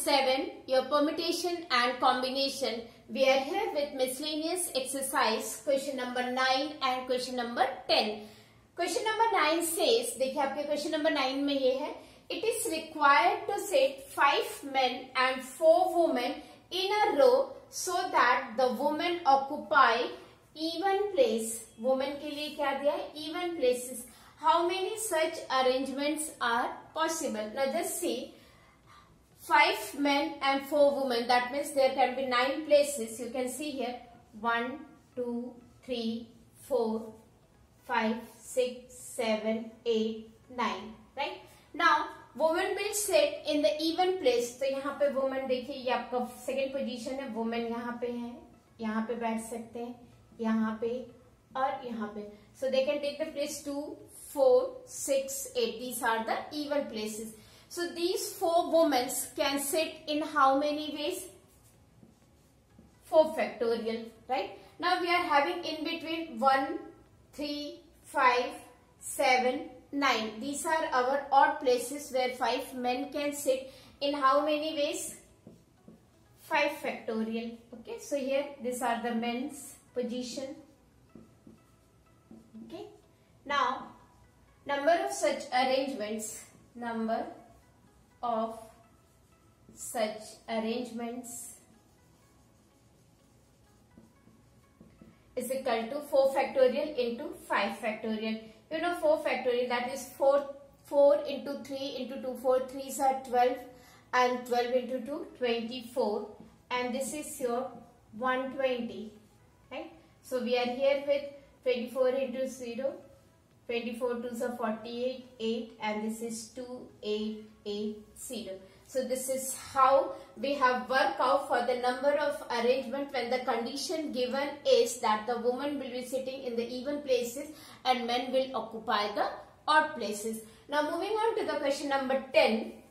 7, your permutation and combination. We are here with miscellaneous exercise, question number 9 and question number 10. Question number 9 says, देखिए आपके question number 9 में ये है, it is required to set 5 men and 4 women in a row so that the women occupy even place. Women के लिए क्या दिया है? Even places. How many such arrangements are possible? Now just see, 5 men and 4 women. That means there can be 9 places. You can see here 1, 2, 3, 4, 5, 6, 7, 8, 9. Right? Now women will sit in the even place. तो यहाँ पे women देखिए, ये आपका second position है. Women यहाँ पे है, यहाँ पे बैठ सकते हैं, यहाँ पे और यहाँ पे. So they can take the place 2, 4, 6, 8. These are the even places. So these 4 women can sit in how many ways? 4 factorial, right? Now we are having in between 1, 3, 5, 7, 9. These are our odd places where 5 men can sit in how many ways? 5 factorial. Okay, so here these are the men's position. Okay, now number of such arrangements, number of such arrangements is equal to 4 factorial into 5 factorial. You know 4 factorial, that is 4 into 3 into 2, 4 3s are 12 and 12 into 2, 24, and this is your 120, right? So we are here with 24 into 0, 24 2s are 48, 8, and this is 2, 8, 8, 0. So this is how we have worked out for the number of arrangement when the condition given is that the woman will be sitting in the even places and men will occupy the odd places. Now moving on to the question number 10.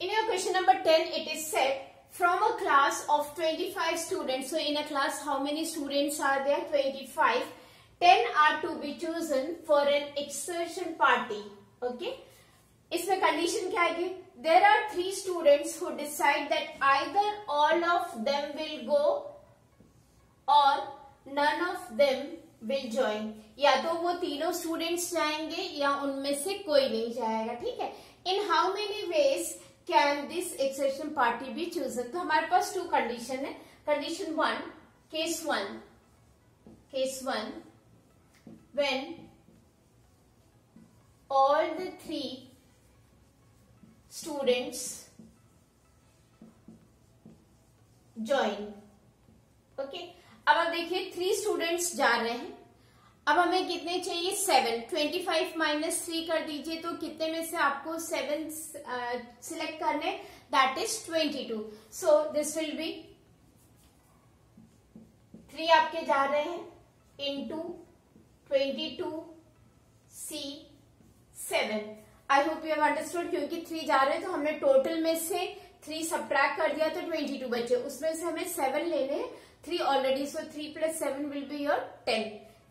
In your question number 10, it is said, from a class of 25 students, so in a class how many students are there? 25. 10 are to be chosen for an excursion party. Okay. इसमें condition क्या है? There are 3 students who decide that either all of them will go or none of them will join. या तो वो तीनों students जाएंगे या उनमें से कोई नहीं जाएगा. ठीक है. In how many ways can this excursion party be chosen? तो हमारे पास 2 condition है. Condition 1, case 1, when all the 3 students join. Okay. अब आप देखिए 3 students जा रहे हैं. अब हमें कितने चाहिए? 7. 25 माइनस 3 कर दीजिए तो कितने में से आपको 7 सिलेक्ट करने? That is 22. So this will be 3 आपके जा रहे हैं into 22C7. I hope you have understood. क्योंकि 3 जा रहे हैं तो हमने टोटल में से 3 सब्ट्रैक्ट कर दिया तो 22 बचे. उसमें से हमें 7 लेने हैं. 3 already, so 3 + 7 will be your 10.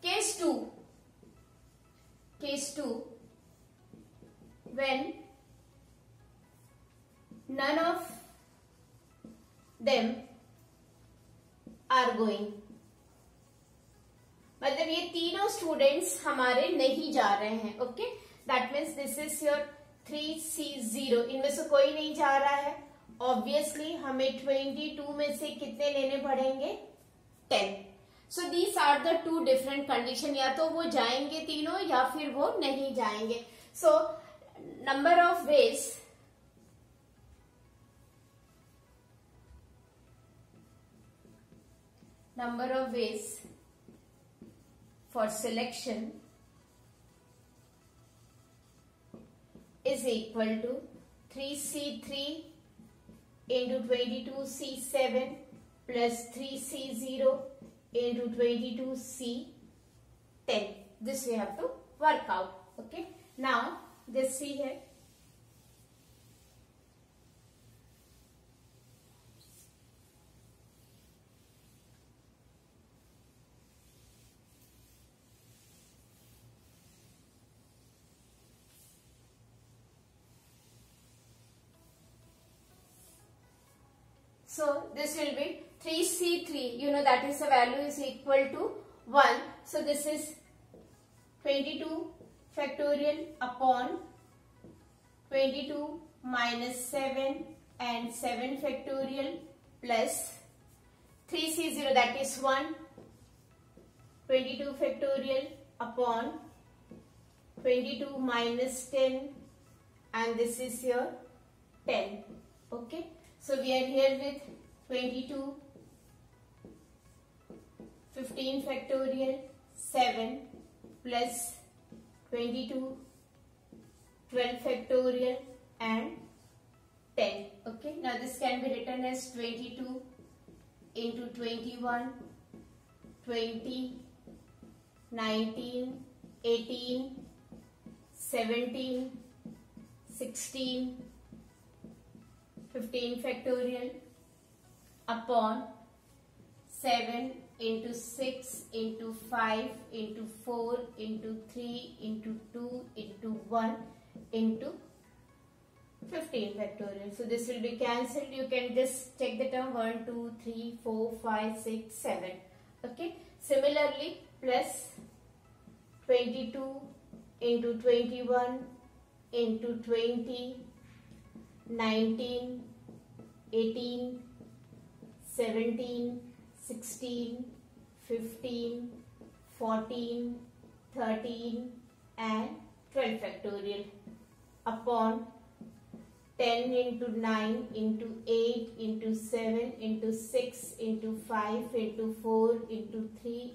Case 2, when none of them are going. मतलब ये तीनों स्टूडेंट्स हमारे नहीं जा रहे हैं. Okay, that means this is your 3C0. इनमें से कोई नहीं जा रहा है. ऑब्वियसली हमें 22 में से कितने लेने पड़ेंगे? 10. So these are the 2 different condition. या तो वो जाएंगे तीनों या फिर वो नहीं जाएंगे. So number of ways for selection is equal to 3C3 into 22C7 plus 3C0 into 22C10. This we have to work out. Okay. Now just see here. So this will be 3C3. You know that is the value is equal to 1. So this is 22 factorial upon 22 minus 7 and 7 factorial plus 3C0, that is 1. 22 factorial upon 22 minus 10 and this is your 10. Okay. So we are here with 22, 15 factorial, 7 plus 22, 12 factorial and 10. Okay. Now this can be written as 22 into 21, 20, 19, 18, 17, 16, 15 factorial upon 7 into 6 into 5 into 4 into 3 into 2 into 1 into 15 factorial. So this will be cancelled. You can just take the term 1, 2, 3, 4, 5, 6, 7. Okay. Similarly, plus 22 into 21 into 20, 19, 18, 17, 16, 15, 14, 13 and 12 factorial upon 10 into 9 into 8 into 7 into 6 into 5 into 4 into 3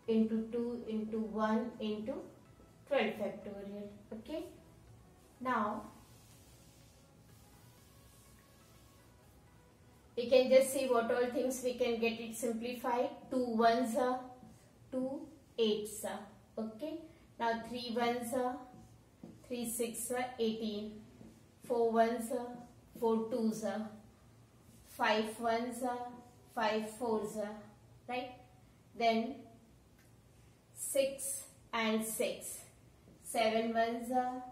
into 2 into 1 into 12 factorial. Okay. Now we can just see what all things we can get it simplified. 2 ones are 2 8s are. Okay. Now 3 ones are 3 6 are 18. 4 ones are 4 2s are. 5 ones are 5 4s are. Right. Then 6 and 6. 7 ones are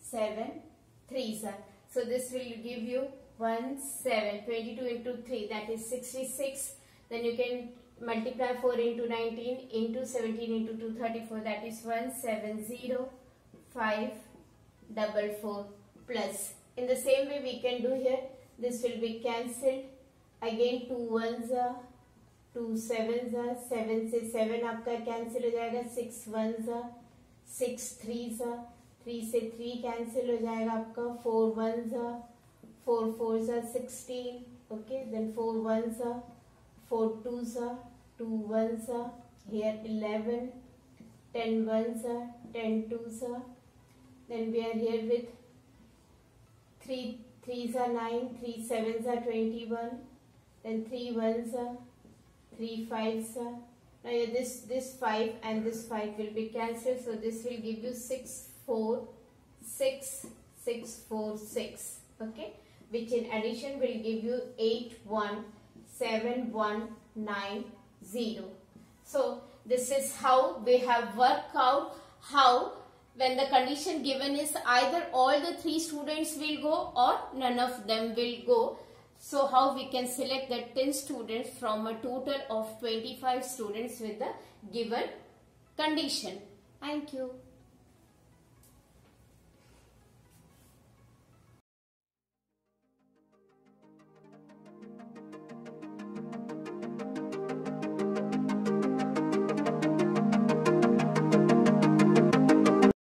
7 3s are. So this will give you 1 7. 22 into 3, that is 66. Then you can multiply 4 into 19 into 17 into 2 34, that is 170 544 plus. In the same way we can do here. This will be cancelled. Again 2 ones are 2 7s are. 7 से 7 आपका cancel हो जाएगा. 6 ones are 6 3s are. 3 से 3 cancel हो जाएगा आपका. 4 ones are 4 4s are 16. Okay. Then 4 ones are 4 2s are 2 ones are here 11. 10 ones are 10 2s are. Then we are here with 3 3s are 9. 3 7s are 21. Then 3 1s are 3 5s are. Now this 5 and this 5 will be cancelled. So this will give you 6 4 6 6 4 6. Okay. Which in addition will give you 8 1 7 1 9 0. So this is how we have worked out how when the condition given is either all the 3 students will go or none of them will go. So how we can select the 10 students from a total of 25 students with the given condition. Thank you.